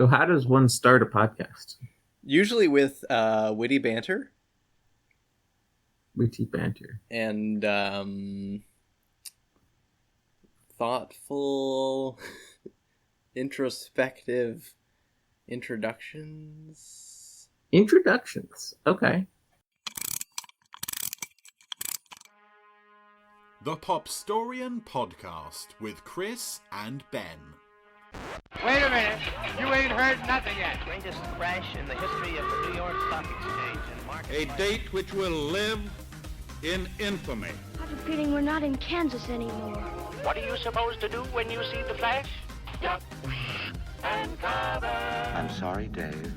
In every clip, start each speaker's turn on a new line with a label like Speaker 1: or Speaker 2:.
Speaker 1: So how does one start a podcast?
Speaker 2: Usually with witty banter
Speaker 1: Witty banter.
Speaker 2: and thoughtful, introspective introductions.
Speaker 1: Introductions. Okay.
Speaker 3: The Popstorian Podcast with Chris and Ben.
Speaker 4: Wait a minute. You ain't heard nothing yet.
Speaker 5: Greatest crash in the history of the New York Stock Exchange and market.
Speaker 6: A date which will live in infamy.
Speaker 7: I have a feeling we're not in Kansas anymore.
Speaker 4: What are you supposed to do when you see the flash? Duck and cover.
Speaker 8: I'm sorry, Dave.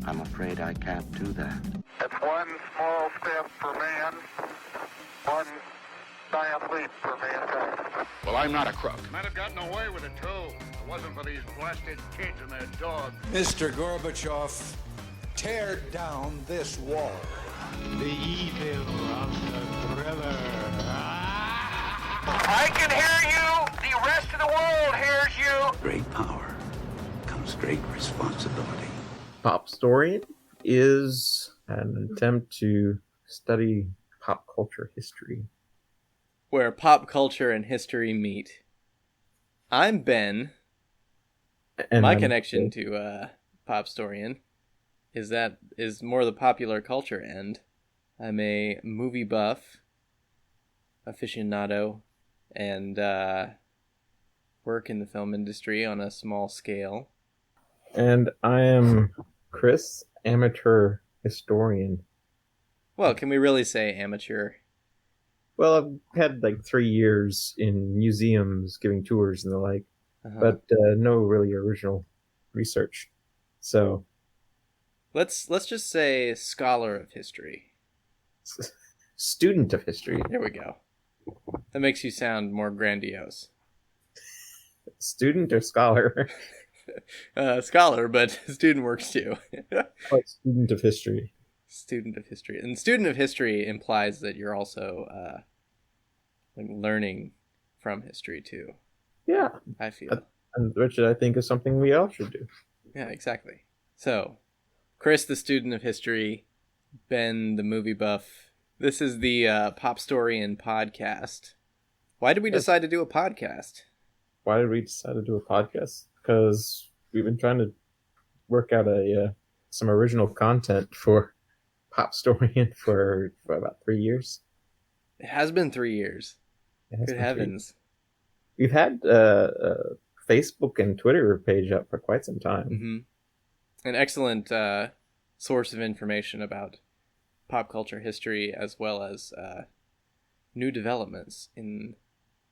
Speaker 8: I'm afraid I can't do that.
Speaker 9: It's one small step for man, one giant leap for mankind.
Speaker 6: Well, I'm not a crook.
Speaker 9: Might have gotten away with it, too. If it wasn't for these blasted kids and their dogs.
Speaker 10: Mr. Gorbachev, tear down this wall.
Speaker 11: The evil of the thriller.
Speaker 4: I can hear you. The rest of the world hears you.
Speaker 8: Great power comes great responsibility.
Speaker 1: Popstorian is an attempt to study pop culture history.
Speaker 2: Where pop culture and history meet. I'm Ben.
Speaker 1: And
Speaker 2: My connection to Popstorian is more the popular culture end. I'm a movie buff, aficionado, and work in the film industry on a small scale.
Speaker 1: And I am Chris, amateur historian.
Speaker 2: Well, can we really say amateur?
Speaker 1: Well, I've had like 3 years in museums giving tours and the like, but no really original research. So
Speaker 2: let's just say scholar of history.
Speaker 1: Student of history.
Speaker 2: There we go. That makes you sound more grandiose.
Speaker 1: Student or scholar?
Speaker 2: Scholar, but student works too.
Speaker 1: Like student of history.
Speaker 2: Student of history. And student of history implies that you're also like learning from history too.
Speaker 1: Yeah.
Speaker 2: I feel.
Speaker 1: And which I think is something we all should do.
Speaker 2: Yeah, exactly. So, Chris, the student of history, Ben, the movie buff. This is the Popstorian podcast. Why did we decide to do a podcast?
Speaker 1: Why did we decide to do a podcast? Because we've been trying to work out some original content for Popstorian for about 3 years.
Speaker 2: It has been 3 years. Good heavens.
Speaker 1: We've had a Facebook and Twitter page up for quite some time.
Speaker 2: Mm-hmm. An excellent source of information about pop culture history as well as new developments in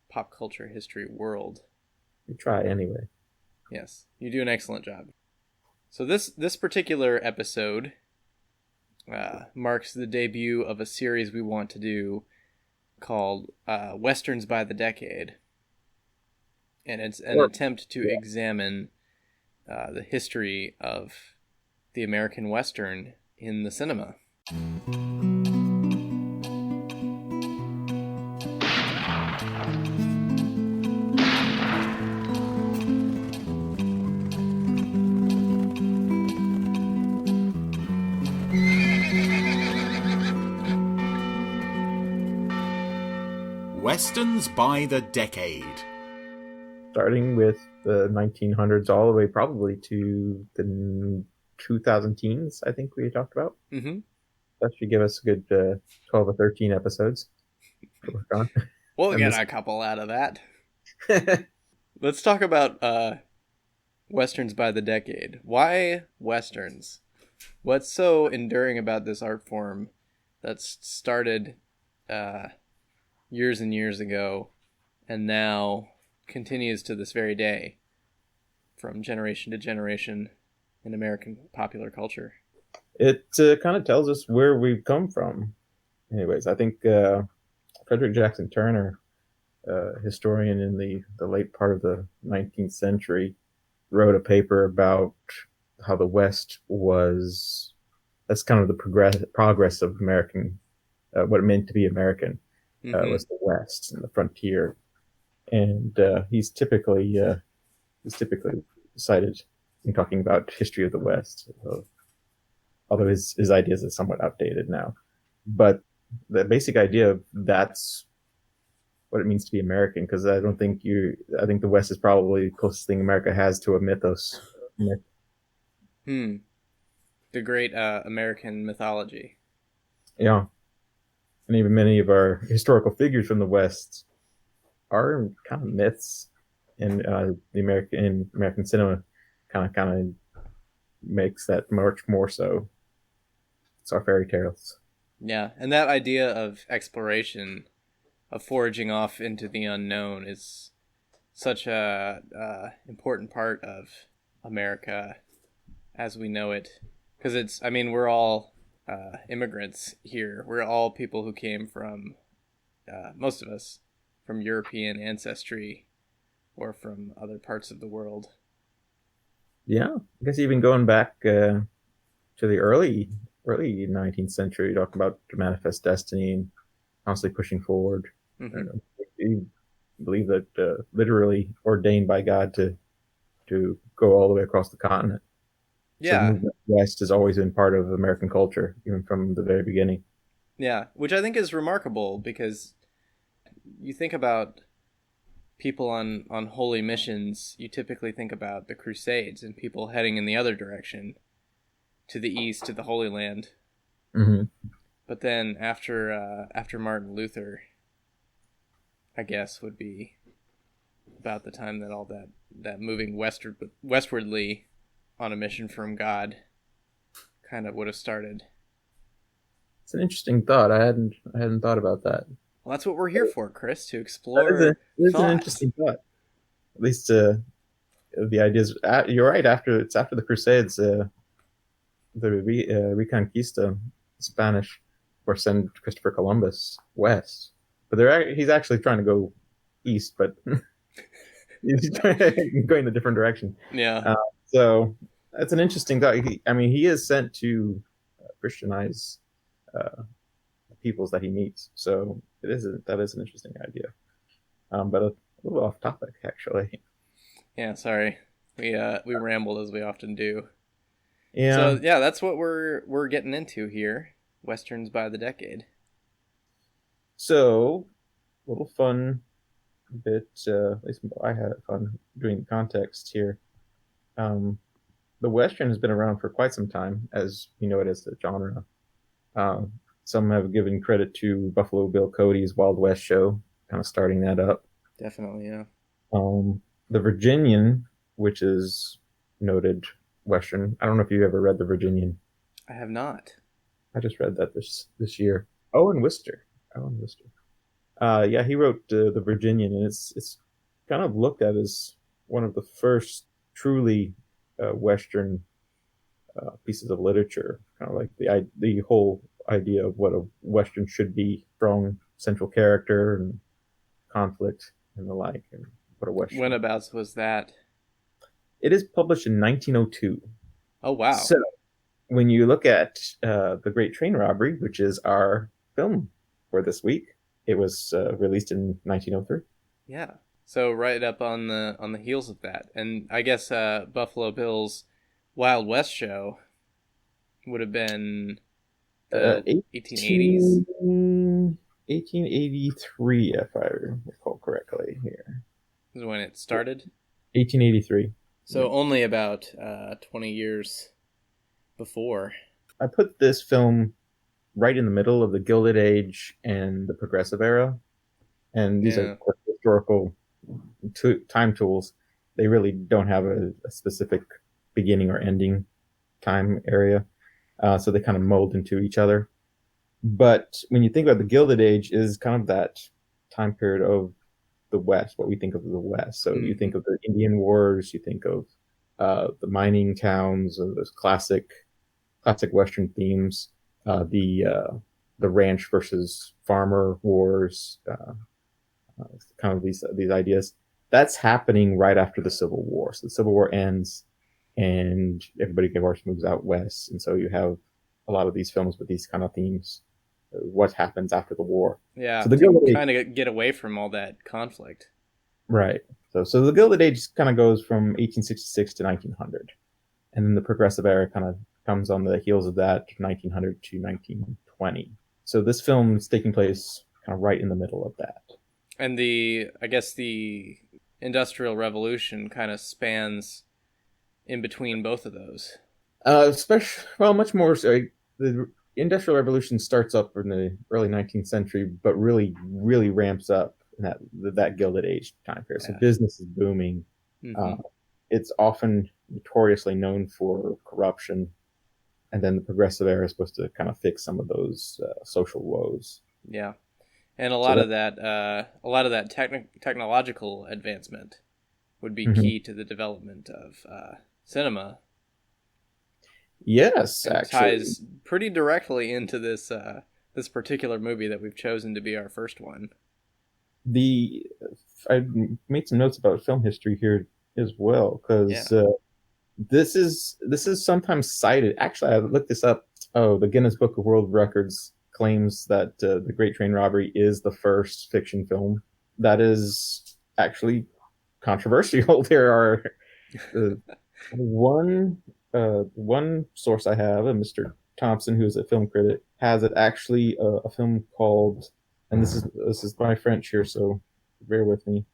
Speaker 2: pop culture history world.
Speaker 1: We try anyway.
Speaker 2: Yes, you do an excellent job. So this particular episode marks the debut of a series we want to do called Westerns by the Decade. And it's an attempt to examine the history of the American Western in the cinema.
Speaker 3: Westerns by the Decade.
Speaker 1: Starting with the 1900s all the way probably to the 2000 teens, I think we talked about.
Speaker 2: Mm-hmm.
Speaker 1: That should give us a good 12 or 13 episodes to work on.
Speaker 2: We'll get a couple out of that. Let's talk about Westerns by the Decade. Why Westerns? What's so enduring about this art form that's started years and years ago and now continues to this very day from generation to generation in American popular culture?
Speaker 1: It kind of tells us where we've come from. Anyways, I think Frederick Jackson Turner, historian in the late part of the 19th century, wrote a paper about how the West was, that's kind of the progress of American, what it meant to be American, was the West and the frontier. And he's typically cited in talking about history of the West. Although his ideas are somewhat outdated now, but the basic idea of that's what it means to be American. Because I think the West is probably the closest thing America has to a mythos.
Speaker 2: The great American mythology.
Speaker 1: Yeah, and even many of our historical figures from the West are kind of myths, and the American cinema kind of makes that much more so. It's our fairy tales.
Speaker 2: Yeah, and that idea of exploration, of foraging off into the unknown, is such a important part of America as we know it. Because we're all immigrants here. We're all people who came from, most of us, from European ancestry or from other parts of the world.
Speaker 1: Yeah, I guess even going back to the early 19th century, talking about the manifest destiny and constantly pushing forward.
Speaker 2: Mm-hmm.
Speaker 1: You believe that literally ordained by God to go all the way across the continent.
Speaker 2: Yeah.
Speaker 1: So the movement west has always been part of American culture, even from the very beginning.
Speaker 2: Yeah, which I think is remarkable because you think about people on holy missions, you typically think about the Crusades and people heading in the other direction to the east, to the Holy Land.
Speaker 1: Mm-hmm.
Speaker 2: But then after Martin Luther, I guess, would be about the time that all that moving westwardly on a mission from God kind of would have started.
Speaker 1: It's an interesting thought. I hadn't thought about that.
Speaker 2: Well, that's what we're here for, Chris, to explore.
Speaker 1: It is an interesting thought. At least the ideas. You're right. After the Crusades, the Reconquista, Spanish, or send Christopher Columbus west, but he's actually trying to go east, but he's going a different direction.
Speaker 2: Yeah.
Speaker 1: So that's an interesting thought. He is sent to Christianize the peoples that he meets. So that is an interesting idea. But a little off topic, actually.
Speaker 2: Yeah, sorry. We rambled as we often do.
Speaker 1: Yeah.
Speaker 2: So yeah, that's what we're getting into here. Westerns by the decade.
Speaker 1: So, a little fun bit. At least I had fun doing the context here. The Western has been around for quite some time, as you know it as the genre. Some have given credit to Buffalo Bill Cody's Wild West show, kind of starting that up.
Speaker 2: Definitely, yeah.
Speaker 1: The Virginian, which is noted Western. I don't know if you ever read The Virginian.
Speaker 2: I have not.
Speaker 1: I just read that this year. Owen Wister. Yeah, he wrote The Virginian, and it's kind of looked at as one of the first truly Western pieces of literature. Kind of like the whole idea of what a Western should be: strong central character and conflict and the like, and what a Western.
Speaker 2: Whenabouts was that?
Speaker 1: It is published in 1902.
Speaker 2: Oh wow!
Speaker 1: So when you look at the Great Train Robbery, which is our film for this week, it was released in 1903.
Speaker 2: Yeah, so right up on the heels of that, and I guess Buffalo Bill's Wild West show would have been the 1880s.
Speaker 1: 1883, if I recall correctly. Here
Speaker 2: is when it started.
Speaker 1: 1883.
Speaker 2: So only about 20 years before.
Speaker 1: I put this film right in the middle of the Gilded Age and the Progressive Era. And these are, of course, historical time tools. They really don't have a specific beginning or ending time area. So they kind of mold into each other. But when you think about the Gilded Age, is kind of that time period of the West, what we think of as the West. So you think of the Indian Wars, you think of the mining towns, those classic Western themes, the ranch versus farmer wars, kind of these ideas. That's happening right after the Civil War. So the Civil War ends, and everybody, of course, moves out west, and so you have a lot of these films with these kind of themes. What happens after the war?
Speaker 2: Yeah,
Speaker 1: so the
Speaker 2: trying to get away from all that conflict.
Speaker 1: Right. So the Gilded Age kind of goes from 1866 to 1900. and then the progressive era kind of comes on the heels of that, 1900 to 1920. So this film is taking place kind of right in the middle of that.
Speaker 2: And I guess the Industrial Revolution kind of spans in between both of those.
Speaker 1: Much more so. The Industrial Revolution starts up in the early 19th century, but really, really ramps up in that Gilded Age time period. So business is booming.
Speaker 2: Mm-hmm.
Speaker 1: It's often notoriously known for corruption, and then the progressive era is supposed to kind of fix some of those social woes.
Speaker 2: Yeah, and a lot of that technological advancement would be key to the development of cinema.
Speaker 1: Yes,
Speaker 2: and
Speaker 1: actually,
Speaker 2: ties pretty directly into this particular movie that we've chosen to be our first one.
Speaker 1: I made some notes about film history here as well, because this is sometimes cited. Actually, I looked this up. Oh, the Guinness Book of World Records claims that the Great Train Robbery is the first fiction film. That is actually controversial. There are one source I have, Mr. Thompson, who is a film critic, has it actually a film called, and this is my French here, so bear with me,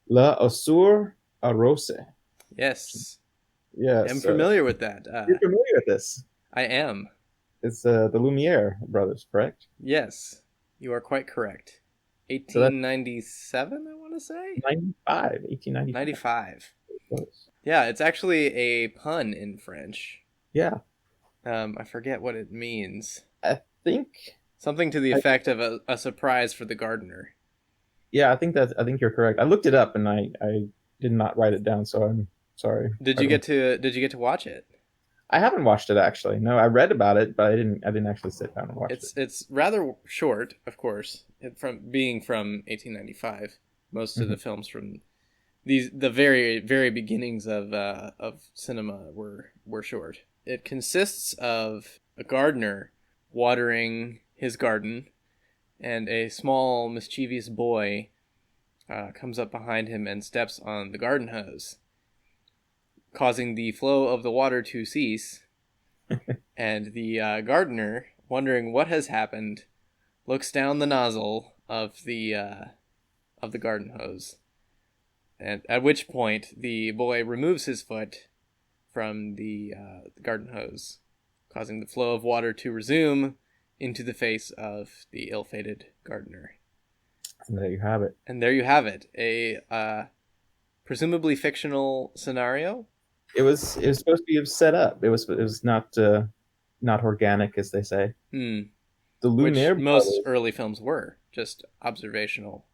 Speaker 1: La Osur Arose.
Speaker 2: Yes.
Speaker 1: Yes.
Speaker 2: I'm familiar with that.
Speaker 1: You're familiar with this?
Speaker 2: I am.
Speaker 1: It's the Lumiere brothers, correct?
Speaker 2: Yes, you are quite correct. 1897, I want to say?
Speaker 1: 1895.
Speaker 2: Yeah, it's actually a pun in French.
Speaker 1: Yeah.
Speaker 2: I forget what it means.
Speaker 1: I think
Speaker 2: something to the effect of a surprise for the gardener.
Speaker 1: Yeah, I think you're correct. I looked it up and I did not write it down, so I'm sorry.
Speaker 2: Did you get to watch it?
Speaker 1: I haven't watched it actually. No, I read about it, but I didn't actually sit down and watch it.
Speaker 2: It's rather short, of course, from 1895. Most of the films from the very, very beginnings of cinema were short. It consists of a gardener watering his garden, and a small mischievous boy comes up behind him and steps on the garden hose, causing the flow of the water to cease. And the gardener, wondering what has happened, looks down the nozzle of the garden hose, and at which point the boy removes his foot from the garden hose, causing the flow of water to resume into the face of the ill-fated gardener.
Speaker 1: And there you have it.
Speaker 2: A presumably fictional scenario.
Speaker 1: It was supposed to be set up. It was not organic, as they say.
Speaker 2: The
Speaker 1: Lumiere
Speaker 2: which most early films were just observational.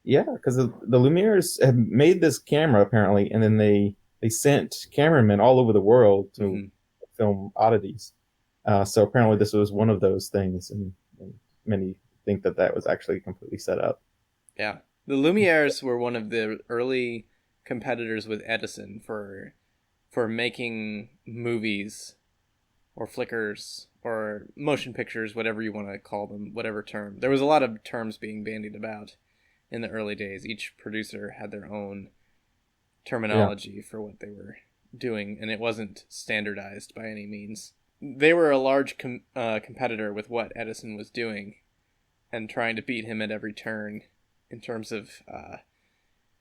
Speaker 1: Yeah, because the Lumieres have made this camera apparently, and then they sent cameramen all over the world to film oddities. So apparently this was one of those things, and many think that was actually completely set up.
Speaker 2: Yeah, the Lumieres were one of the early competitors with Edison for making movies or flickers or motion pictures, whatever you want to call them, whatever term. There was a lot of terms being bandied about in the early days. Each producer had their own terminology for what they were doing, and it wasn't standardized by any means. They were a large competitor with what Edison was doing and trying to beat him at every turn in terms of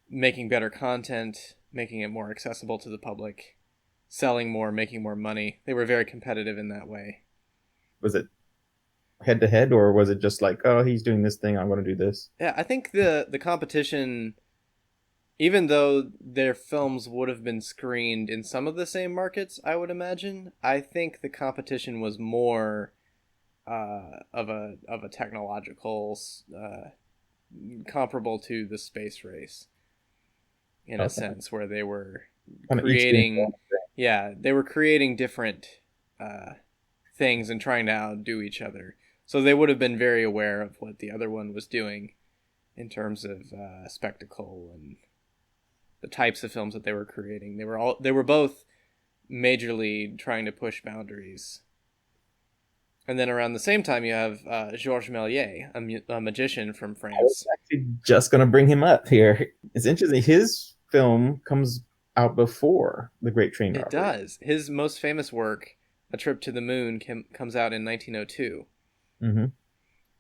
Speaker 2: making better content, making it more accessible to the public, selling more, making more money. They were very competitive in that way.
Speaker 1: Was it head-to-head, or was it just like, oh, he's doing this thing, I'm going to do this?
Speaker 2: Yeah, I think the competition, even though their films would have been screened in some of the same markets, I would imagine, I think the competition was more of a technological comparable to the space race in a sense, where they were creating different things and trying to outdo each other. So they would have been very aware of what the other one was doing in terms of spectacle and the types of films that they were creating. They were both majorly trying to push boundaries. And then around the same time, you have Georges Méliès, a magician from France.
Speaker 1: I was actually just going to bring him up here. It's interesting. His film comes out before the Great Train
Speaker 2: It
Speaker 1: Robbery.
Speaker 2: does. His most famous work, A Trip to the Moon, comes out in 1902.
Speaker 1: Mm-hmm.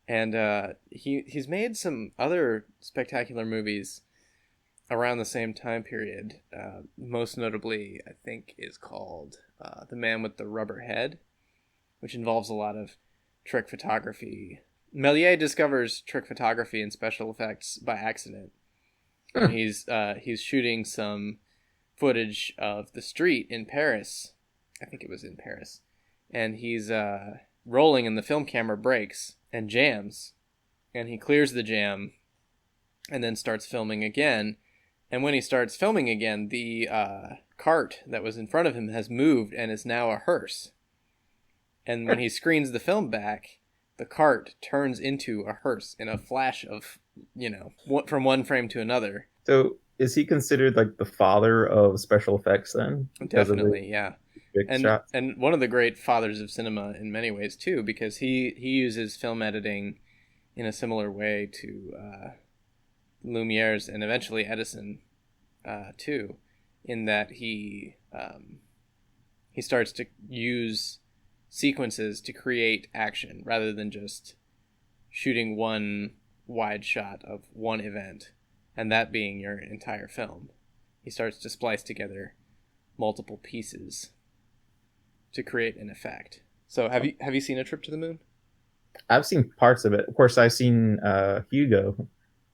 Speaker 2: And he's made some other spectacular movies around the same time period. Most notably, I think, is called The Man with the Rubber Head, which involves a lot of trick photography. Méliès discovers trick photography and special effects by accident. And he's shooting some footage of the street in Paris. I think it was in Paris. And he's rolling, and the film camera breaks and jams. And he clears the jam and then starts filming again. And when he starts filming again, the cart that was in front of him has moved and is now a hearse. And when he screens the film back, the cart turns into a hearse in a flash of, from one frame to another.
Speaker 1: So is he considered like the father of special effects then?
Speaker 2: Definitely, yeah.
Speaker 1: Big shots?
Speaker 2: And one of the great fathers of cinema in many ways too, because he uses film editing in a similar way to Lumiere's and eventually Edison too, in that he starts to use sequences to create action rather than just shooting one wide shot of one event and that being your entire film. He starts to splice together multiple pieces to create an effect. So have you seen A Trip to the Moon?
Speaker 1: I've seen parts of it. Of course, I've seen Hugo,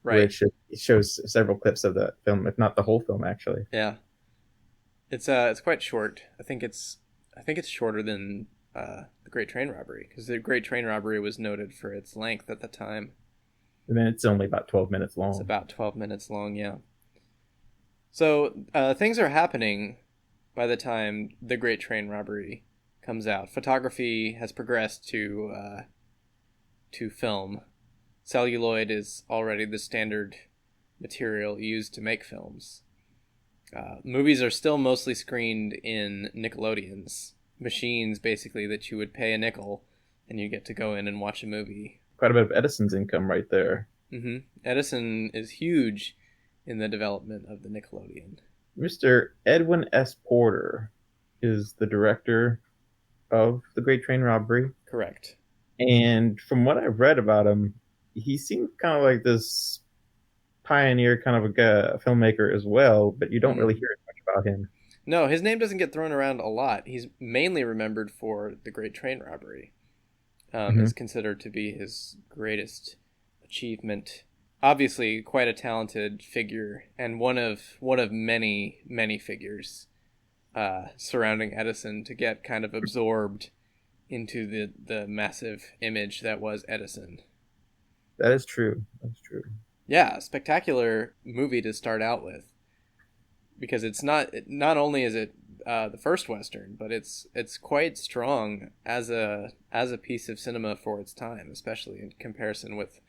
Speaker 2: right,
Speaker 1: which shows several clips of that film, if not the whole film, actually.
Speaker 2: Yeah, it's quite short. I think it's shorter than the Great Train Robbery, because the Great Train Robbery was noted for its length at the time.
Speaker 1: And then it's only about 12 minutes long.
Speaker 2: It's about 12 minutes long, yeah. So things are happening by the time the Great Train Robbery comes out. Photography has progressed to film. Celluloid is already the standard material used to make films. Movies are still mostly screened in Nickelodeons, machines basically that you would pay a nickel and you get to go in and watch a movie.
Speaker 1: Quite a bit of Edison's income right there.
Speaker 2: Mm-hmm. Edison is huge in the development of the Nickelodeon.
Speaker 1: Mr. Edwin S. Porter is the director of The Great Train Robbery.
Speaker 2: Correct.
Speaker 1: And from what I've read about him, he seemed kind of like this pioneer kind of a filmmaker as well, but you don't really hear as much about him.
Speaker 2: No, his name doesn't get thrown around a lot. He's mainly remembered for The Great Train Robbery. It's considered to be his greatest achievement. Obviously, quite a talented figure, and one of many, many figures surrounding Edison to get kind of absorbed into the massive image that was Edison.
Speaker 1: That is true. That's true.
Speaker 2: Yeah, spectacular movie to start out with, because it's not only is it the first Western, but it's quite strong as a piece of cinema for its time, especially in comparison with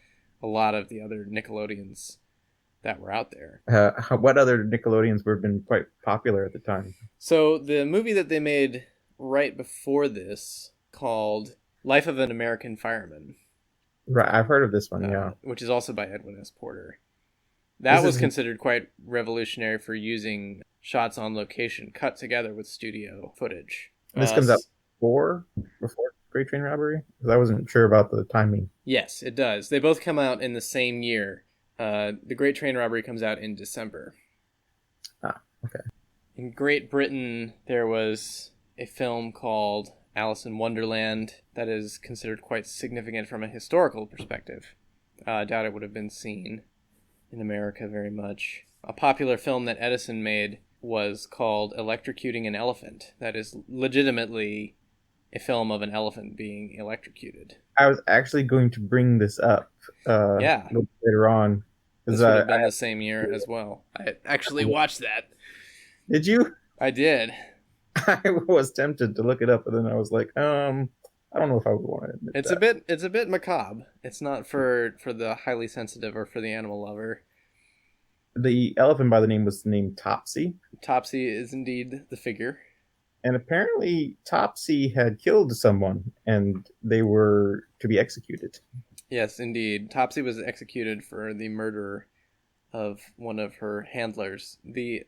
Speaker 2: a lot of the other Nickelodeons that were out there.
Speaker 1: What other Nickelodeons were been quite popular at the time?
Speaker 2: So the movie that they made right before this, called Life of an American Fireman.
Speaker 1: Right, I've heard of this one, yeah.
Speaker 2: Which is also by Edwin S. Porter. That was considered quite revolutionary for using shots on location cut together with studio footage.
Speaker 1: This comes out before Great Train Robbery? Because I wasn't sure about the timing.
Speaker 2: Yes, it does. They both come out in the same year. The Great Train Robbery comes out in December.
Speaker 1: Ah, okay.
Speaker 2: In Great Britain, there was a film called Alice in Wonderland that is considered quite significant from a historical perspective. I doubt it would have been seen in America very much. A popular film that Edison made was called Electrocuting an Elephant. That is legitimately a film of an elephant being electrocuted.
Speaker 1: I was actually going to bring this up a little later on.
Speaker 2: This would have been the same year as well. I actually watched that.
Speaker 1: Did you?
Speaker 2: I did.
Speaker 1: I was tempted to look it up, but then I was like, I don't know if I would want to admit that.
Speaker 2: It's a bit macabre. It's not for the highly sensitive or for the animal lover.
Speaker 1: The elephant by the name was named Topsy.
Speaker 2: Topsy is indeed the figure.
Speaker 1: And apparently Topsy had killed someone and they were to be executed.
Speaker 2: Yes, indeed. Topsy was executed for the murder of one of her handlers. The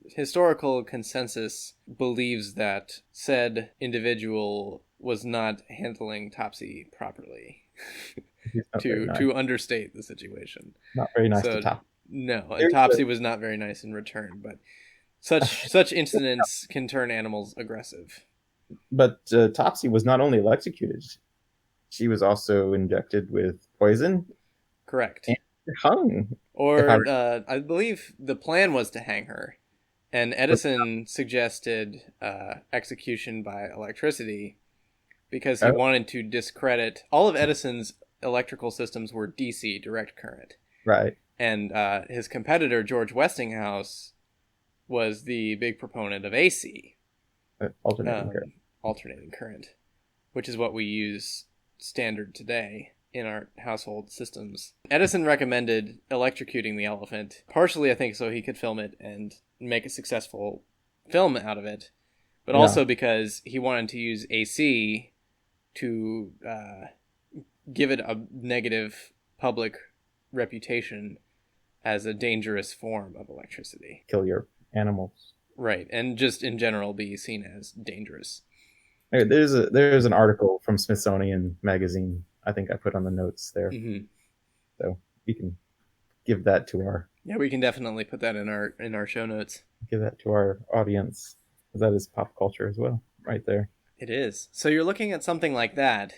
Speaker 2: historical consensus believes that said individual was not handling Topsy properly. To understate the situation.
Speaker 1: Not very nice to Topsy.
Speaker 2: No, and Topsy was not very nice in return, but such incidents can turn animals aggressive.
Speaker 1: But Topsy was not only electrocuted, she was also injected with poison.
Speaker 2: Correct.
Speaker 1: And hung.
Speaker 2: Or I believe the plan was to hang her, and Edison suggested execution by electricity because he wanted to discredit all of Edison's electrical systems were DC, direct current.
Speaker 1: Right.
Speaker 2: And his competitor, George Westinghouse, was the big proponent of AC. Alternating current, which is what we use standard today in our household systems. Edison recommended electrocuting the elephant, partially, I think, so he could film it and make a successful film out of it, but also because he wanted to use AC to give it a negative public reputation as a dangerous form of electricity.
Speaker 1: Kill your animals.
Speaker 2: Right, and just in general be seen as dangerous.
Speaker 1: There's an article from Smithsonian Magazine, I think I put on the notes there.
Speaker 2: Mm-hmm.
Speaker 1: So we can give that to our...
Speaker 2: Yeah, we can definitely put that in our show notes.
Speaker 1: Give that to our audience, because that is pop culture as well, right there.
Speaker 2: It is. So you're looking at something like that,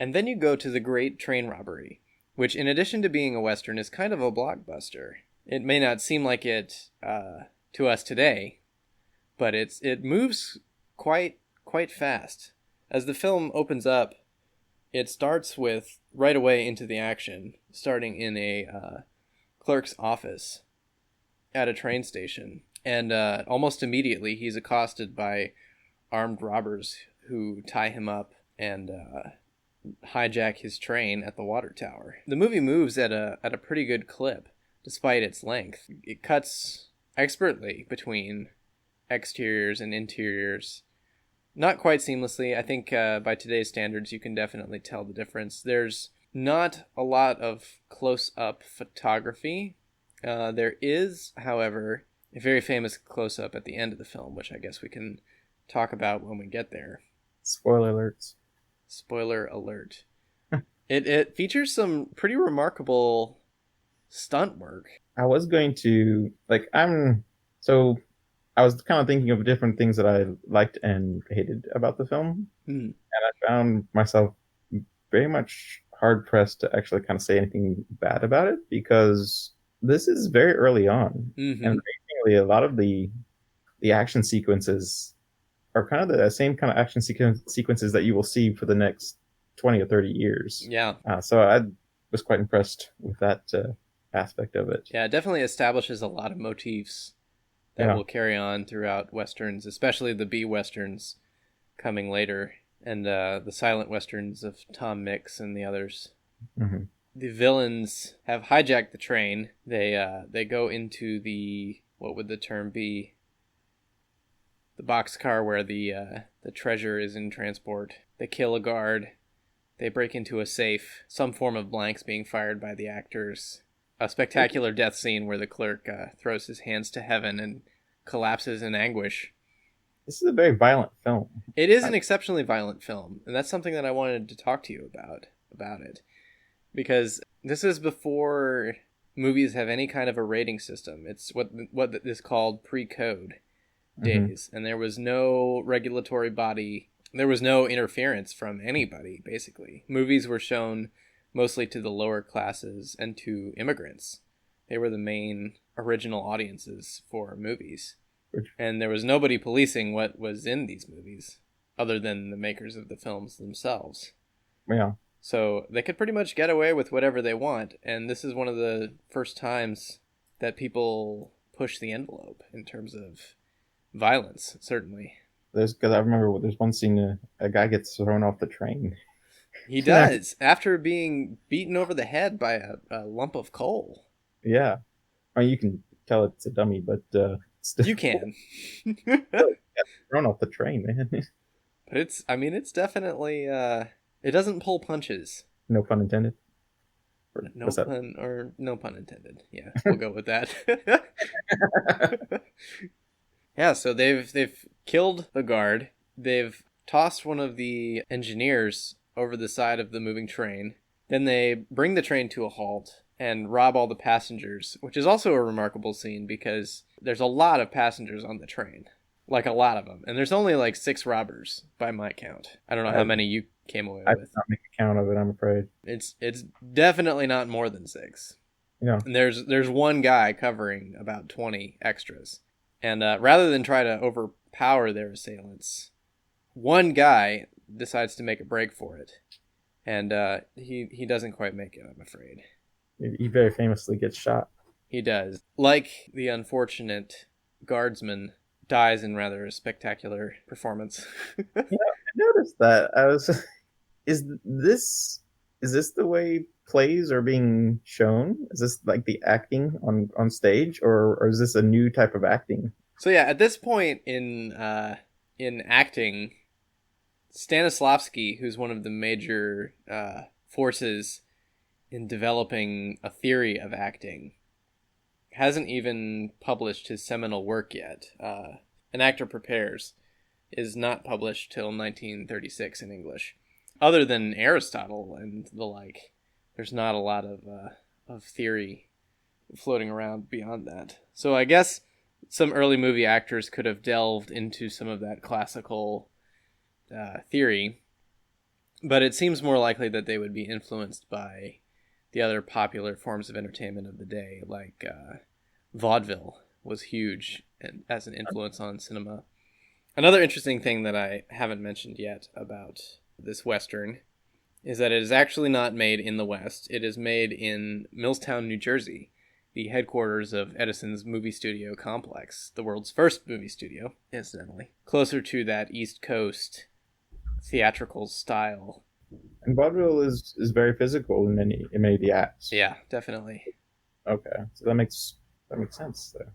Speaker 2: and then you go to The Great Train Robbery, which in addition to being a Western is kind of a blockbuster. It may not seem like it to us today, but it moves quite fast. As the film opens up, it starts with right away into the action, starting in a clerk's office at a train station. And almost immediately he's accosted by armed robbers who tie him up and hijack his train at the water tower. The movie moves at a pretty good clip, despite its length. It cuts expertly between exteriors and interiors. Not quite seamlessly. I think by today's standards, you can definitely tell the difference. There's not a lot of close-up photography. There is, however, a very famous close-up at the end of the film, which I guess we can talk about when we get there.
Speaker 1: Spoiler alerts.
Speaker 2: Spoiler alert. It features some pretty remarkable stunt work.
Speaker 1: I was going to, I was kind of thinking of different things that I liked and hated about the film. And I found myself very much hard-pressed to actually kind of say anything bad about it, because this is very early on. And amazingly, a lot of the action sequences are kind of the same kind of action sequences that you will see for the next 20 or 30 years.
Speaker 2: Yeah.
Speaker 1: So I was quite impressed with that aspect of it.
Speaker 2: Yeah, it definitely establishes a lot of motifs that will carry on throughout Westerns, especially the B-Westerns coming later, and the silent Westerns of Tom Mix and the others.
Speaker 1: Mm-hmm.
Speaker 2: The villains have hijacked the train. They go into the, what would the term be? The boxcar where the treasure is in transport. They kill a guard. They break into a safe. Some form of blanks being fired by the actors. A spectacular death scene where the clerk throws his hands to heaven and collapses in anguish.
Speaker 1: This is a very violent film.
Speaker 2: It is an exceptionally violent film, and that's something that I wanted to talk to you about it. Because this is before movies have any kind of a rating system. It's what is called pre-code days, and there was no regulatory body. There was no interference from anybody, basically. Movies were shown mostly to the lower classes and to immigrants. They were the main original audiences for movies. And there was nobody policing what was in these movies, other than the makers of the films themselves.
Speaker 1: Yeah.
Speaker 2: So they could pretty much get away with whatever they want, and this is one of the first times that people push the envelope in terms of violence, certainly.
Speaker 1: Because I remember there's one scene, a guy gets thrown off the train.
Speaker 2: He does, after being beaten over the head by a lump of coal.
Speaker 1: Yeah. I mean, you can tell it's a dummy, but... still,
Speaker 2: you can.
Speaker 1: Thrown off the train, man.
Speaker 2: But it's definitely... it doesn't pull punches.
Speaker 1: No pun intended.
Speaker 2: No
Speaker 1: What's that?
Speaker 2: pun or no pun intended. Yeah, we'll go with that. Yeah, so they've killed the guard. They've tossed one of the engineers over the side of the moving train. Then they bring the train to a halt and rob all the passengers, which is also a remarkable scene because there's a lot of passengers on the train. Like a lot of them. And there's only like 6 robbers by my count. I don't know how many you came away
Speaker 1: I
Speaker 2: with.
Speaker 1: did not make a count of it, I'm afraid.
Speaker 2: It's definitely not more than 6.
Speaker 1: Yeah.
Speaker 2: And there's one guy covering about 20 extras. And rather than try to overpower their assailants, one guy decides to make a break for it. And he doesn't quite make it, I'm afraid.
Speaker 1: He very famously gets shot.
Speaker 2: He does. Like the unfortunate guardsman, dies in rather a spectacular performance.
Speaker 1: Yeah, I noticed that. I was, is this the way plays are being shown? Is this like the acting on stage, or is this a new type of acting?
Speaker 2: So yeah, at this point in acting, Stanislavski, who's one of the major forces in developing a theory of acting, hasn't even published his seminal work yet. An Actor Prepares is not published till 1936 in English. Other than Aristotle and the like, there's not a lot of theory floating around beyond that. So I guess some early movie actors could have delved into some of that classical theory, but it seems more likely that they would be influenced by the other popular forms of entertainment of the day, like vaudeville was huge and as an influence on cinema. Another interesting thing that I haven't mentioned yet about this Western is that it is actually not made in the West. It is made in Millstown, New Jersey, the headquarters of Edison's movie studio complex, the world's first movie studio, incidentally, closer to that East Coast theatrical style.
Speaker 1: And vaudeville is very physical in many of the acts.
Speaker 2: Yeah, definitely.
Speaker 1: Okay, so that makes sense there.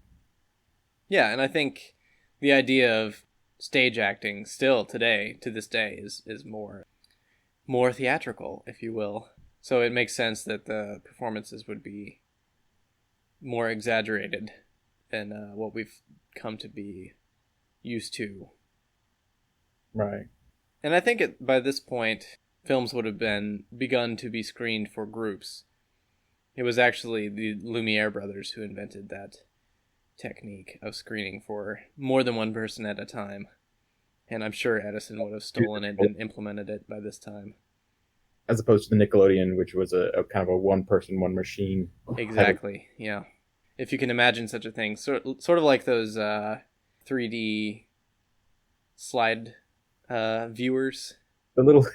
Speaker 2: Yeah, and I think the idea of stage acting still today, to this day, is more theatrical, if you will. So it makes sense that the performances would be more exaggerated than what we've come to be used to.
Speaker 1: Right.
Speaker 2: And I think by this point, films would have begun to be screened for groups. It was actually the Lumiere brothers who invented that technique of screening for more than one person at a time. And I'm sure Edison would have stolen it and implemented it by this time.
Speaker 1: As opposed to the Nickelodeon, which was a kind of a one person, one machine.
Speaker 2: Exactly, yeah. If you can imagine such a thing. Sort of like those 3D slide viewers.
Speaker 1: The little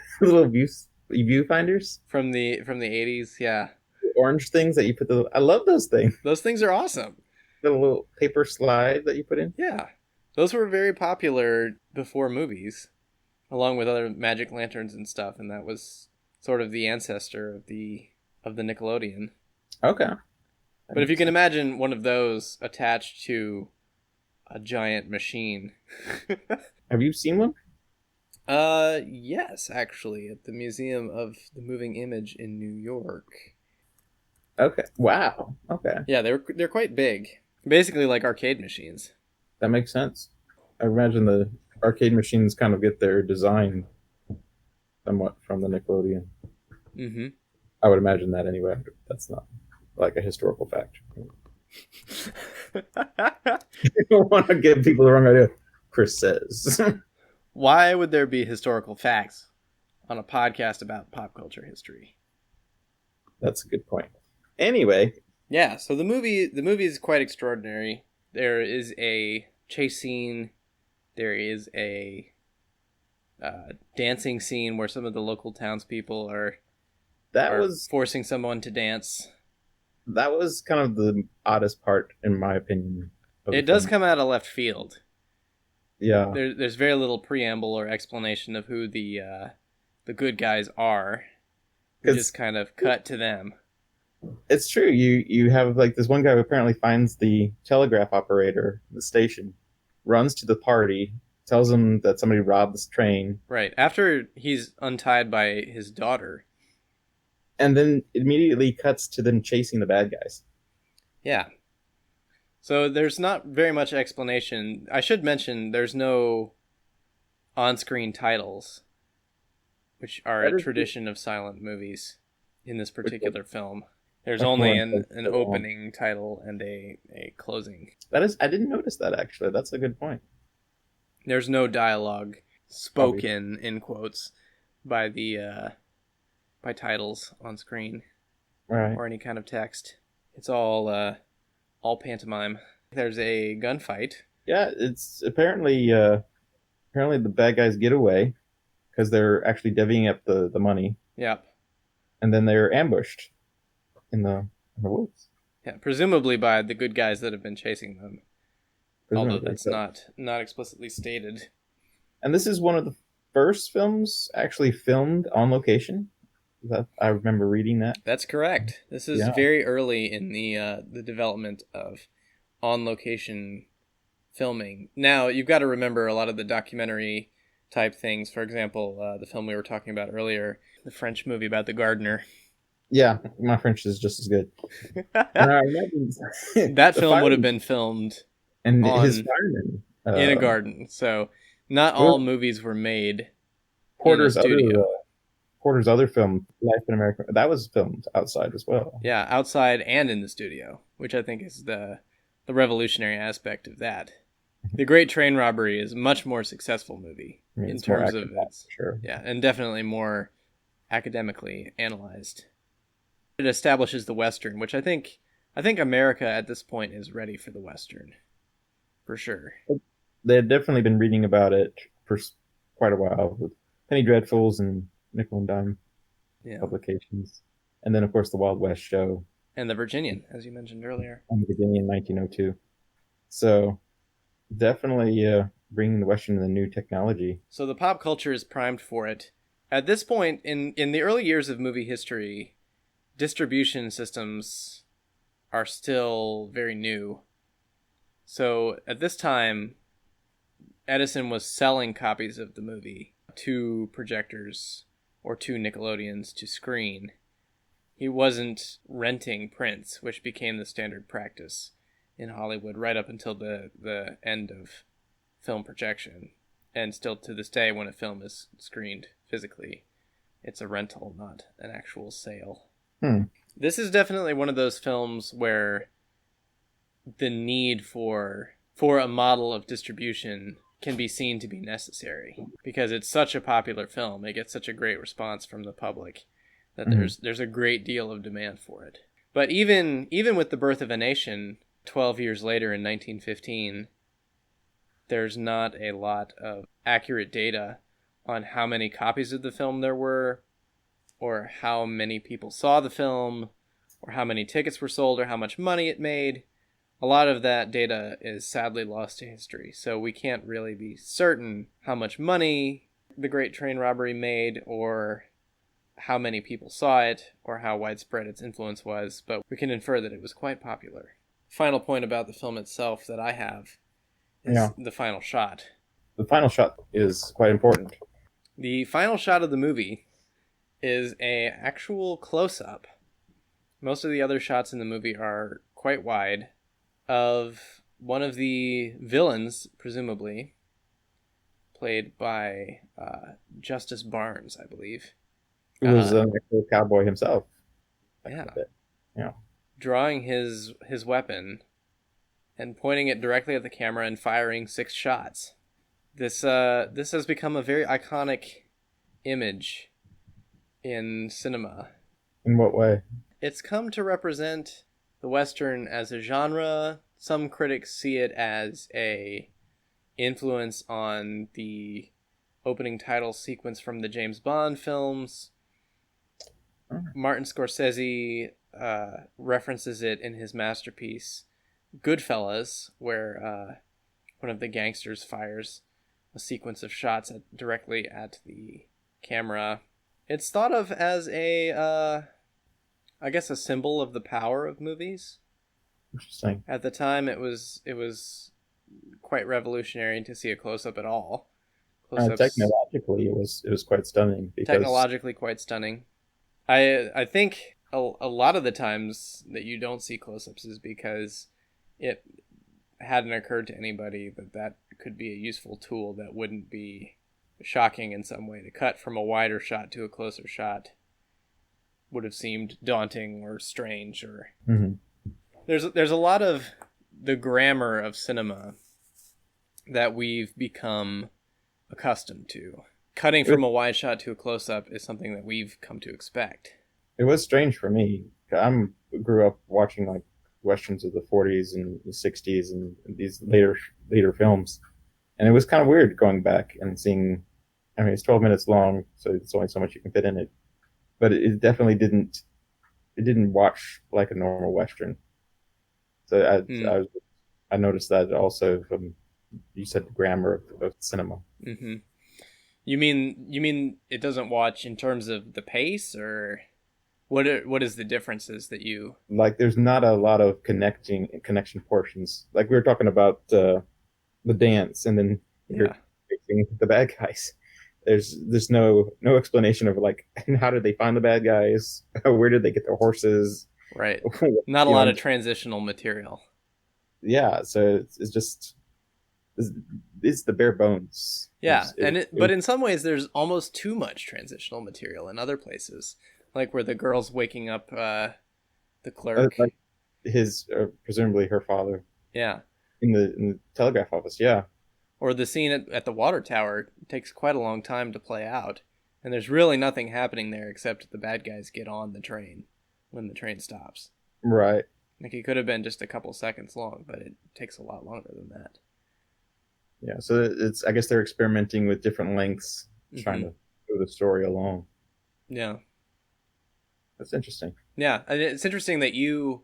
Speaker 1: viewfinders?
Speaker 2: From the 80s, yeah.
Speaker 1: The orange things that you put I love those things.
Speaker 2: Those things are awesome.
Speaker 1: The little paper slide that you put in?
Speaker 2: Yeah. Those were very popular before movies, along with other magic lanterns and stuff, and that was sort of the ancestor of the Nickelodeon.
Speaker 1: Okay.
Speaker 2: But if you can imagine one of those attached to a giant machine.
Speaker 1: Have you seen one?
Speaker 2: Yes, actually, at the Museum of the Moving Image in New York.
Speaker 1: Okay. Wow. Okay.
Speaker 2: Yeah, they're quite big. Basically like arcade machines.
Speaker 1: That makes sense. I imagine the arcade machines kind of get their design somewhat from the Nickelodeon.
Speaker 2: Mm-hmm.
Speaker 1: I would imagine that anyway. That's not like a historical fact. You don't want to give people the wrong idea. Chris says.
Speaker 2: Why would there be historical facts on a podcast about pop culture history?
Speaker 1: That's a good point. Anyway.
Speaker 2: Yeah, so the movie is quite extraordinary. There is a chase scene. There is a dancing scene where some of the local townspeople are forcing someone to dance.
Speaker 1: That was kind of the oddest part, in my opinion.
Speaker 2: It does come out of left field.
Speaker 1: Yeah.
Speaker 2: There's very little preamble or explanation of who the good guys are. We just kind of cut to them.
Speaker 1: It's true. You have like this one guy who apparently finds the telegraph operator at the station, runs to the party, tells him that somebody robbed this train.
Speaker 2: Right. After he's untied by his daughter.
Speaker 1: and then immediately cuts to them chasing the bad guys.
Speaker 2: Yeah. So there's not very much explanation. I should mention there's no on-screen titles, which are a tradition of silent movies in this particular film. There's only an opening title and a closing.
Speaker 1: I didn't notice that, actually. That's a good point.
Speaker 2: There's no dialogue spoken, in quotes, by titles on screen.
Speaker 1: Right.
Speaker 2: Or any kind of text. It's all pantomime. There's a gunfight.
Speaker 1: Yeah, it's apparently the bad guys get away because they're actually divvying up the money.
Speaker 2: Yep.
Speaker 1: And then they're ambushed in the woods.
Speaker 2: Yeah, presumably by the good guys that have been chasing them. Although that's not explicitly stated.
Speaker 1: And this is one of the first films actually filmed on location. I remember reading that.
Speaker 2: That's correct. This is very early in the development of on-location filming. Now, you've got to remember a lot of the documentary type things. For example, the film we were talking about earlier, the French movie about the gardener.
Speaker 1: Yeah, my French is just as good.
Speaker 2: That film would have been filmed
Speaker 1: and his fireman
Speaker 2: in a garden. So not all movies were made in a studio.
Speaker 1: Porter's other film, Life in America, that was filmed outside as well.
Speaker 2: Yeah, outside and in the studio, which I think is the revolutionary aspect of that. The Great Train Robbery is a much more successful movie in terms of its,
Speaker 1: sure.
Speaker 2: Yeah, and definitely more academically analyzed. It establishes the Western, which I think America at this point is ready for the Western, for sure.
Speaker 1: They had definitely been reading about it for quite a while with Penny Dreadfuls and Nickel and Dime publications. And then, of course, the Wild West show.
Speaker 2: And the Virginian, as you mentioned earlier.
Speaker 1: And the Virginian in 1902. So, definitely bringing the Western and the new technology.
Speaker 2: So the pop culture is primed for it. At this point, in the early years of movie history, distribution systems are still very new. So, at this time, Edison was selling copies of the movie to projectors or to Nickelodeons to screen. He wasn't renting prints, which became the standard practice in Hollywood right up until the end of film projection. And still to this day, when a film is screened physically, it's a rental, not an actual sale. This is definitely one of those films where the need for a model of distribution can be seen to be necessary because it's such a popular film. It gets such a great response from the public that there's a great deal of demand for it. But even with The Birth of a Nation 12 years later in 1915, there's not a lot of accurate data on how many copies of the film there were, or how many people saw the film, or how many tickets were sold, or how much money it made. A lot of that data is sadly lost to history, so we can't really be certain how much money The Great Train Robbery made, or how many people saw it, or how widespread its influence was, but we can infer that it was quite popular. Final point about the film itself that I have is the final shot.
Speaker 1: The final shot is quite important.
Speaker 2: The final shot of the movie is a actual close-up. Most of the other shots in the movie are quite wide, of one of the villains, presumably, played by Justice Barnes, I believe.
Speaker 1: Who was an actual cowboy himself.
Speaker 2: Yeah. Drawing his weapon and pointing it directly at the camera and firing 6 shots. This has become a very iconic image in cinema.
Speaker 1: In what way?
Speaker 2: It's come to represent the Western as a genre. Some critics see it as a influence on the opening title sequence from the James Bond films. Martin Scorsese references it in his masterpiece Goodfellas, where one of the gangsters fires a sequence of shots directly at the camera. It's thought of as a symbol of the power of movies.
Speaker 1: Interesting.
Speaker 2: At the time, it was quite revolutionary to see a close-up at all.
Speaker 1: Technologically, it was quite stunning.
Speaker 2: Technologically quite stunning. I think a lot of the times that you don't see close-ups is because it hadn't occurred to anybody that could be a useful tool that wouldn't be shocking in some way. To cut from a wider shot to a closer shot would have seemed daunting or strange. Or there's a lot of the grammar of cinema that we've become accustomed to. Cutting from a wide shot to a close-up is something that we've come to expect.
Speaker 1: It was strange for me. I grew up watching like westerns of the 40s and the 60s and these later films, and it was kind of weird going back and seeing. I mean, it's 12 minutes long, so it's only so much you can fit in it. But it definitely didn't. It didn't watch like a normal western. So I noticed that also from, you said, the grammar of cinema.
Speaker 2: Mm-hmm. You mean it doesn't watch in terms of the pace, or what is the differences that you
Speaker 1: like? There's not a lot of connection portions. Like we were talking about the dance, and then you're facing the bad guys. There's no explanation of like how did they find the bad guys? Where did they get their horses?
Speaker 2: Right. Not a lot of transitional material.
Speaker 1: Yeah, so it's just it's the bare bones.
Speaker 2: Yeah, but in some ways there's almost too much transitional material in other places, like where the girl's waking up the clerk,
Speaker 1: like his presumably her father.
Speaker 2: Yeah.
Speaker 1: In the telegraph office, yeah.
Speaker 2: Or the scene at the water tower takes quite a long time to play out, and there's really nothing happening there except the bad guys get on the train when the train stops.
Speaker 1: Right.
Speaker 2: Like it could have been just a couple seconds long, but it takes a lot longer than that.
Speaker 1: Yeah, so I guess they're experimenting with different lengths, trying to move the story along.
Speaker 2: Yeah.
Speaker 1: That's interesting.
Speaker 2: Yeah, and it's interesting that you,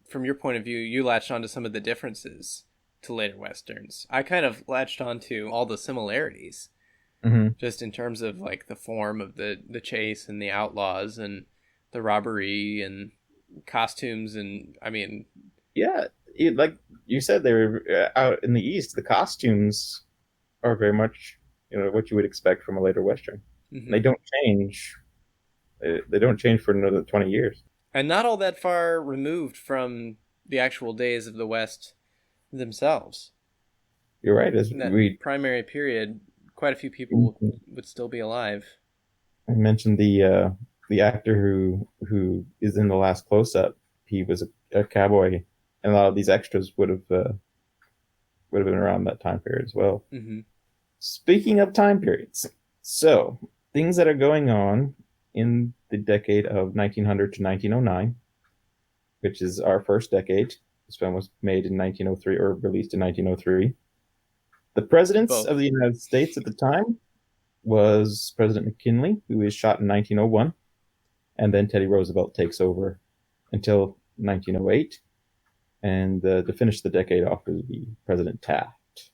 Speaker 2: from your point of view, you latched onto some of the differences to later westerns. I kind of latched onto all the similarities, just in terms of like the form of the chase and the outlaws and the robbery and costumes, and I mean,
Speaker 1: yeah, like you said, they were out in the East. The costumes are very much what you would expect from a later western. They don't change. They don't change for another 20 years,
Speaker 2: and not all that far removed from the actual days of the West themselves.
Speaker 1: You're right.
Speaker 2: In that primary period, quite a few people would still be alive.
Speaker 1: I mentioned the actor who is in the last close-up. He was a cowboy, and a lot of these extras would have been around that time period as well. Speaking of time periods, so things that are going on in the decade of 1900 to 1909, which is our first decade. This film was made in 1903 or released in 1903. The presidents of the United States at the time was President McKinley, who was shot in 1901, and then Teddy Roosevelt takes over until 1908, and to finish the decade off would be President Taft.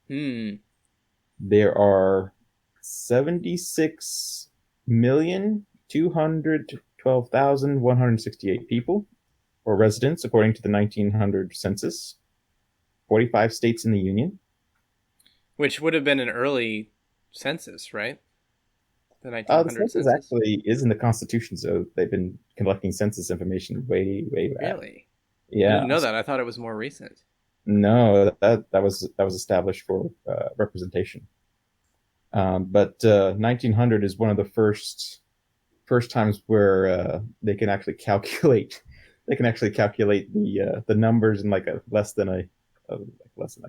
Speaker 1: There are 76,212,168 people, or residents, according to the 1900 census. 45 states in the Union.
Speaker 2: Which would have been an early census, right? The 1900
Speaker 1: the census actually is in the Constitution, so they've been collecting census information way back.
Speaker 2: Really?
Speaker 1: Yeah.
Speaker 2: I didn't know that. I thought it was more recent.
Speaker 1: No, that was established for representation. But 1900 is one of the first times where they can actually calculate. They can actually calculate the numbers in like less than a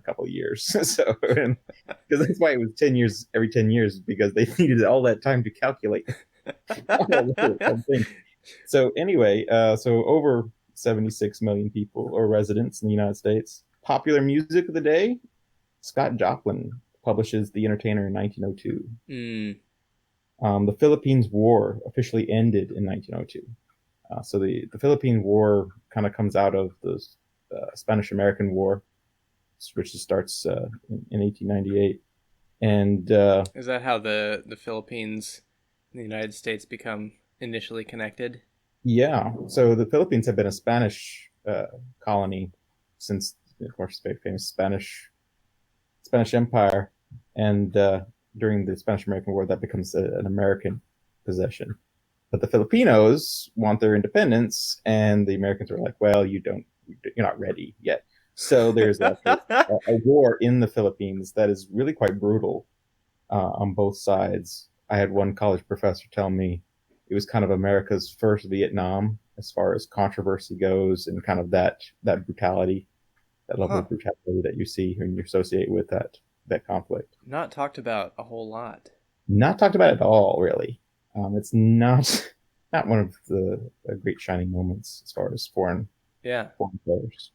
Speaker 1: couple of years. So because that's why it was 10 years every 10 years, because they needed all that time to calculate. So anyway, so over 76 million people or residents in the United States. Popular music of the day: Scott Joplin publishes The Entertainer in 1902. The Philippines War officially ended in 1902. So the Philippine War kind of comes out of the Spanish-American War, which starts in 1898. And
Speaker 2: is that how the Philippines and the United States become initially connected?
Speaker 1: Yeah. So the Philippines have been a Spanish colony since, of course, very famous Spanish Empire, and during the Spanish-American War, that becomes an American possession. But the Filipinos want their independence, and the Americans are like, well, you're not ready yet. So there's like a war in the Philippines that is really quite brutal on both sides. I had one college professor tell me it was kind of America's first Vietnam as far as controversy goes, and kind of that brutality, that level of brutality that you see when you associate with that conflict.
Speaker 2: Not talked about a whole lot.
Speaker 1: Not talked about at all, really. It's not one of the great shining moments as far as foreign affairs.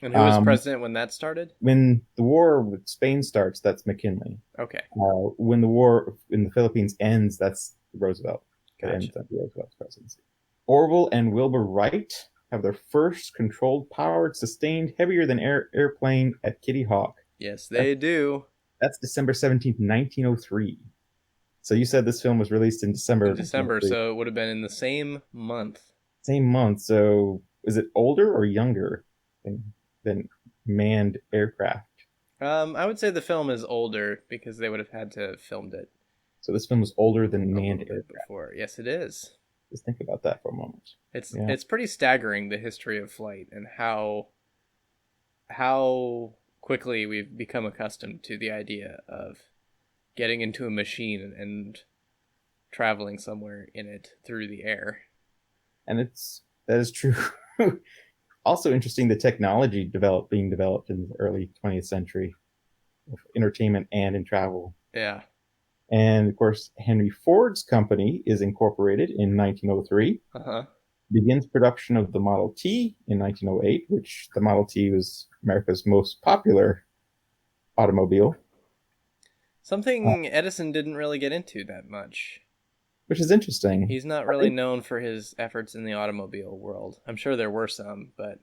Speaker 2: And who was president when that started?
Speaker 1: When the war with Spain starts, that's McKinley.
Speaker 2: Okay.
Speaker 1: When the war in the Philippines ends, that's Roosevelt.
Speaker 2: Gotcha.
Speaker 1: It ends at Roosevelt's presidency. Orville and Wilbur Wright have their first controlled, powered, sustained, heavier than air airplane at Kitty Hawk.
Speaker 2: Yes, they do.
Speaker 1: That's December 17th, 1903. So you said this film was released in December.
Speaker 2: In December, so it would have been in the same month.
Speaker 1: Same month. So is it older or younger than manned aircraft?
Speaker 2: I would say the film is older because they would have had to have filmed it.
Speaker 1: So this film was older than manned aircraft.
Speaker 2: Before. Yes, it is.
Speaker 1: Just think about that for a moment.
Speaker 2: It's pretty staggering, the history of flight and how quickly we've become accustomed to the idea of getting into a machine and traveling somewhere in it through the air.
Speaker 1: And that is true. Also interesting, the technology being developed in the early 20th century, of entertainment and in travel.
Speaker 2: Yeah.
Speaker 1: And of course, Henry Ford's company is incorporated in 1903. Begins production of the Model T in 1908, which the Model T was America's most popular automobile.
Speaker 2: Something Edison didn't really get into that much.
Speaker 1: Which is interesting.
Speaker 2: He's not really known for his efforts in the automobile world. I'm sure there were some, but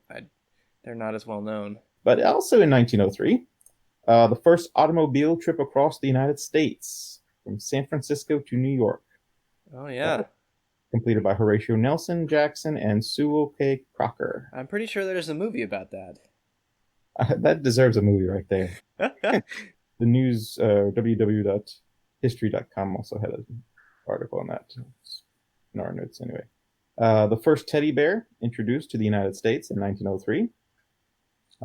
Speaker 2: they're not as well known.
Speaker 1: But also in 1903, the first automobile trip across the United States from San Francisco to New York.
Speaker 2: Oh, yeah.
Speaker 1: Completed by Horatio Nelson Jackson and Sewell K. Crocker.
Speaker 2: I'm pretty sure there's a movie about that.
Speaker 1: That deserves a movie right there. The news, www.history.com also had an article on that in our notes anyway. The first teddy bear introduced to the United States in 1903.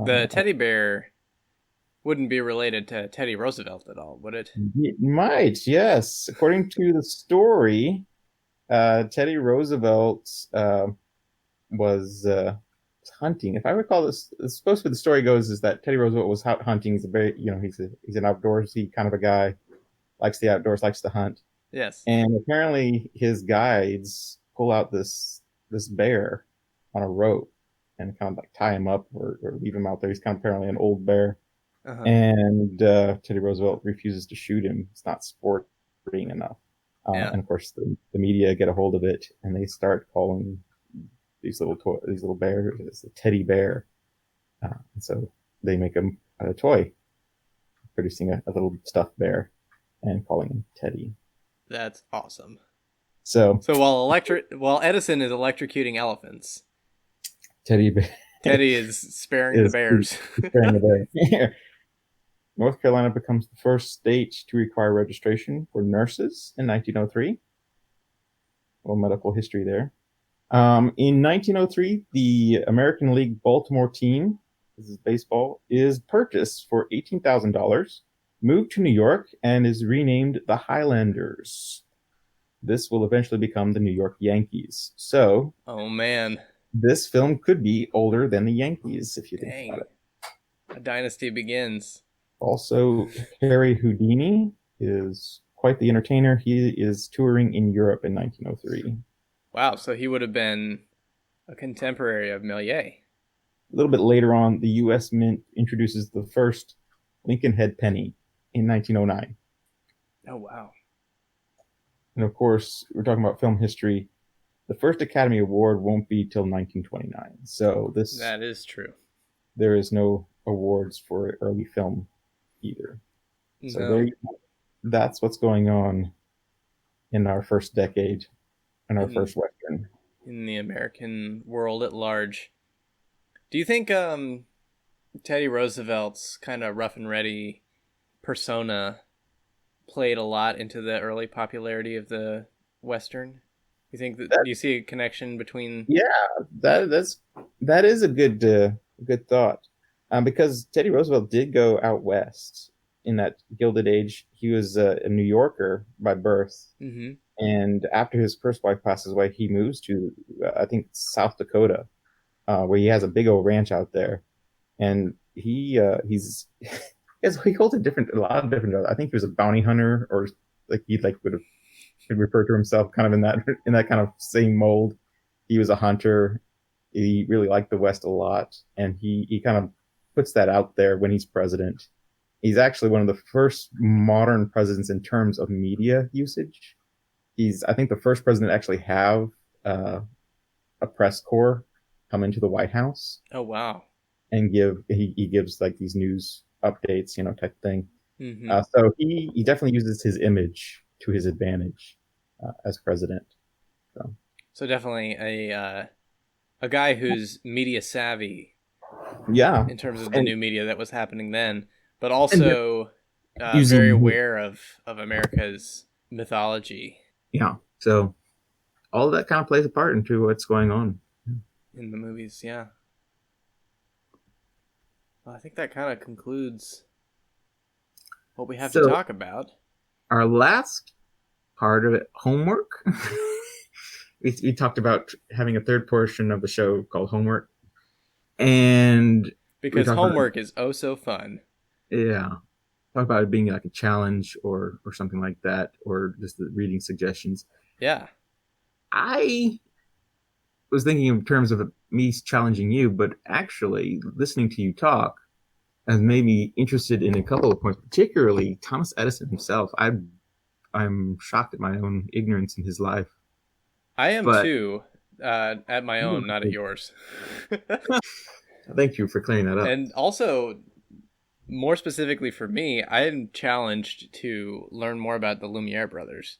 Speaker 2: The teddy bear wouldn't be related to Teddy Roosevelt at all, would it?
Speaker 1: It might, yes. According to the story, Teddy Roosevelt was hunting. If I recall, this supposed to be the story goes is that Teddy Roosevelt was out hunting. He's he's an outdoorsy kind of a guy, likes the outdoors, likes to hunt.
Speaker 2: Yes.
Speaker 1: And apparently his guides pull out this bear on a rope and kind of like tie him up or leave him out there. He's kind of apparently an old bear. And Teddy Roosevelt refuses to shoot him. It's not sporting enough. And of course the media get a hold of it and they start calling these little bears the teddy bear. And so they make him a toy, producing a little stuffed bear and calling him Teddy.
Speaker 2: That's awesome.
Speaker 1: So
Speaker 2: while Edison is electrocuting elephants,
Speaker 1: Teddy
Speaker 2: is sparing the bears.
Speaker 1: Sparing the bear. North Carolina becomes the first state to require registration for nurses in 1903. A little medical history there. In 1903, the American League Baltimore team, this is baseball, is purchased for $18,000, moved to New York, and is renamed the Highlanders. This will eventually become the New York Yankees. So,
Speaker 2: oh man,
Speaker 1: this film could be older than the Yankees if you think about it.
Speaker 2: A dynasty begins.
Speaker 1: Also, Harry Houdini is quite the entertainer. He is touring in Europe in 1903.
Speaker 2: Wow, so he would have been a contemporary of Méliès.
Speaker 1: A little bit later on, the U.S. Mint introduces the first Lincoln head penny in 1909.
Speaker 2: Oh, wow.
Speaker 1: And of course, we're talking about film history. The first Academy Award won't be till 1929. So
Speaker 2: that is true.
Speaker 1: There is no awards for early film either. So that's what's going on in our first decade and our first Western.
Speaker 2: In the American world at large. Do you think Teddy Roosevelt's kind of rough and ready persona played a lot into the early popularity of the Western? You think that you see a connection between?
Speaker 1: Yeah, that is a good thought, because Teddy Roosevelt did go out west in that Gilded Age. He was a New Yorker by birth, and after his first wife passes away, he moves to I think South Dakota, where he has a big old ranch out there, and he holds a lot of different. I think he was a bounty hunter, or like he like would refer to himself kind of in that kind of same mold. He was a hunter. He really liked the West a lot, and he kind of puts that out there when he's president. He's actually one of the first modern presidents in terms of media usage. He's, I think, the first president to actually have a press corps come into the White House.
Speaker 2: Oh, wow.
Speaker 1: And he gives like these news updates, type thing.
Speaker 2: Mm-hmm.
Speaker 1: So he definitely uses his image to his advantage as president.
Speaker 2: So definitely a guy who's media savvy.
Speaker 1: Yeah.
Speaker 2: In terms of the new media that was happening then, but also very aware of America's mythology.
Speaker 1: Yeah. So all of that kind of plays a part into what's going on
Speaker 2: in the movies. Yeah. Well, I think that kind of concludes what we have to talk about.
Speaker 1: Our last part of it, homework. we talked about having a third portion of the show called Homework. And
Speaker 2: because homework is oh so fun.
Speaker 1: Yeah. Talk about it being like a challenge or something like that, or just the reading suggestions.
Speaker 2: Yeah.
Speaker 1: I was thinking in terms of me challenging you, but actually listening to you talk has made me interested in a couple of points, particularly Thomas Edison himself. I'm shocked at my own ignorance in his life.
Speaker 2: I am too, at my own, not at yours.
Speaker 1: Thank you for clearing that up.
Speaker 2: And also, more specifically for me, I am challenged to learn more about the Lumiere brothers.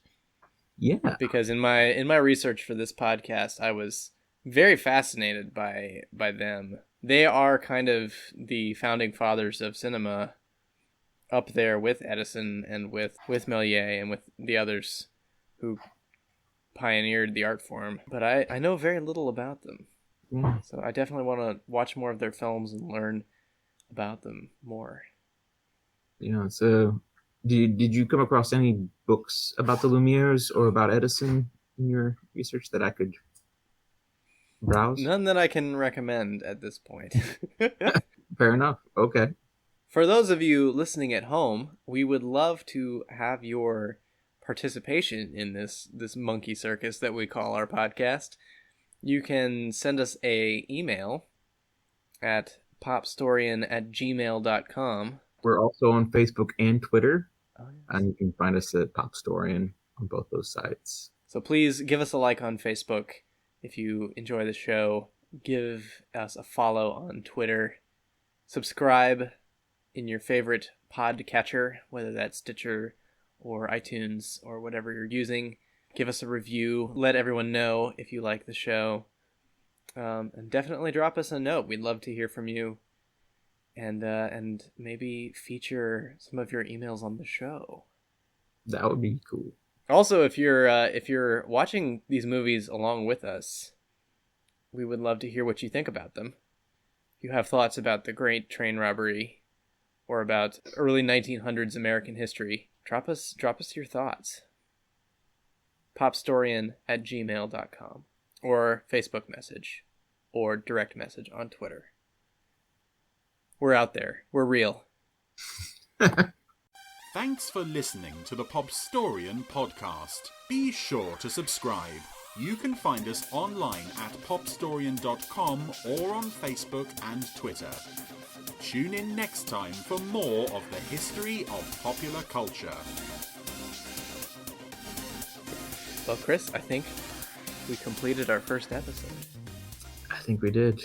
Speaker 1: Yeah.
Speaker 2: Because in my research for this podcast, I was very fascinated by them. They are kind of the founding fathers of cinema, up there with Edison and with Méliès and with the others who pioneered the art form. But I know very little about them.
Speaker 1: Yeah.
Speaker 2: So I definitely want to watch more of their films and learn about them more.
Speaker 1: Yeah, so did you come across any books about the Lumieres or about Edison in your research that I could browse?
Speaker 2: None that I can recommend at this point.
Speaker 1: Fair enough. Okay.
Speaker 2: For those of you listening at home, we would love to have your participation in this monkey circus that we call our podcast. You can send us an email at popstorian@gmail.com.
Speaker 1: We're also on Facebook and Twitter.
Speaker 2: Oh, yes.
Speaker 1: And you can find us at Popstorian on both those sites.
Speaker 2: So please give us a like on Facebook if you enjoy the show. Give us a follow on Twitter. Subscribe in your favorite podcatcher, whether that's Stitcher or iTunes or whatever you're using. Give us a review. Let everyone know if you like the show. And definitely drop us a note. We'd love to hear from you. And maybe feature some of your emails on the show.
Speaker 1: That would be cool.
Speaker 2: Also, if you're watching these movies along with us, we would love to hear what you think about them. If you have thoughts about the Great Train Robbery or about early 1900s American history, drop us your thoughts. popstorian@gmail.com or Facebook message or direct message on Twitter. We're out there. We're real.
Speaker 3: Thanks for listening to the Popstorian podcast. Be sure to subscribe. You can find us online at popstorian.com or on Facebook and Twitter. Tune in next time for more of the history of popular culture.
Speaker 2: Well, Chris, I think we completed our first episode.
Speaker 1: I think we did.